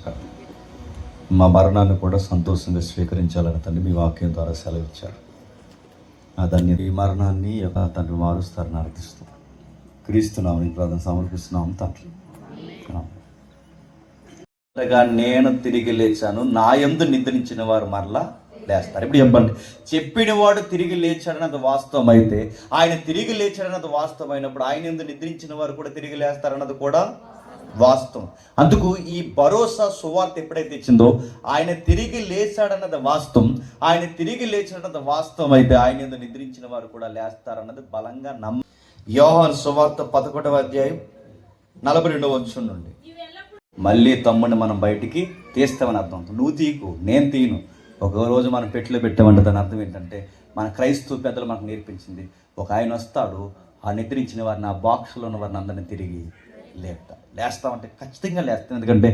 సంతోషకరం. మా మరణాన్ని కూడా సంతోషంగా స్వీకరించాలని తండ్రి మీ వాక్యం ద్వారా సెలవిచ్చారు. దాన్ని ఈ మరణాన్ని తండ్రి మారుస్తారని అర్థిస్తూ క్రీస్తున్నామని ప్రార్థన సమర్పిస్తున్నాం తండ్రి. నేను తిరిగి లేచాను, నా యందు నిద్రించిన వారు మరలా లేస్తారు. ఇప్పుడు చెప్పండి, చెప్పిన వాడు తిరిగి లేచాడన్నది వాస్తవం అయితే, ఆయన తిరిగి లేచాడన్నది వాస్తవమైనప్పుడు ఆయన యందు నిద్రించిన వారు కూడా తిరిగి లేస్తారన్నది కూడా వాస్తవం. అందుకు ఈ భరోసా సువార్త ఎప్పుడైతే ఇచ్చిందో, ఆయన తిరిగి లేచాడన్నది వాస్తవం, ఆయన తిరిగి లేచాడన్నది వాస్తవం అయితే ఆయన యందు నిద్రించిన వారు కూడా లేస్తారన్నది బలంగా యోహాను సువార్త 11వ అధ్యాయం 42వ వచనం నుండి, మళ్ళీ తమ్ముడిని మనం బయటికి తీస్తామని అర్థం. నువ్వు తీకు, నేను తీను. ఒకరోజు మనం పెట్టెలో పెట్టామంటే దాని అర్థం ఏంటంటే, మన క్రైస్తవ పెద్దలు మనకు నేర్పించింది, ఒక ఆయన వస్తాడు, ఆ నిద్రించిన వారిని, ఆ బాక్స్లో ఉన్న వారిని అందరినీ తిరిగి లేస్తామంటే ఖచ్చితంగా లేస్తాం. ఎందుకంటే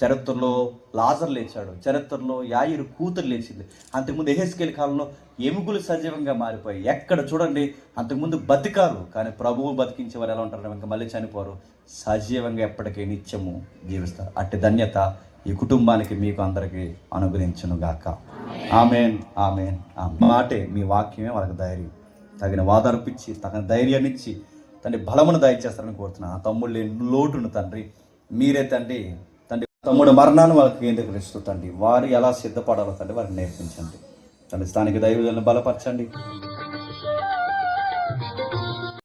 చరిత్రలో లాజర్ లేచాడు, చరిత్రలో యాయిరు కూతురు లేచింది. అంతకుముందు యెహెజ్కేలు కాలంలో ఎముకలు సజీవంగా మారిపోయి, ఎక్కడ చూడండి అంతకుముందు బతికారు, కానీ ప్రభువు బతికించే వారు ఎలా ఉంటారు, ఇంకా మళ్ళీ చనిపోరు, సజీవంగా ఎప్పటికీ నిత్యము జీవిస్తారు. అట్టి ధన్యత ఈ కుటుంబానికి మీకు అందరికీ అనుగ్రహించును గాక. ఆమేన్, ఆమేన్, ఆమేన్. మాటే మీ వాక్యమే వాళ్ళకి ధైర్యం, తగిన వాదార్పిచ్చి, తగిన ధైర్యాన్ని ఇచ్చి తండ్రి బలమును దయచేస్తారని కోరుతున్నాను. ఆ తమ్ముళ్ళు లోటును తండ్రి మీరే తండ్రి తమ్ముడు మరణాన్ని వాళ్ళకి కేంద్రీకరిస్తూ తండ్రి వారు ఎలా సిద్ధపడాలో తండ్రి వారికి నేర్పించండి తండ్రి. స్థానిక దైవజనులను బలపరచండి.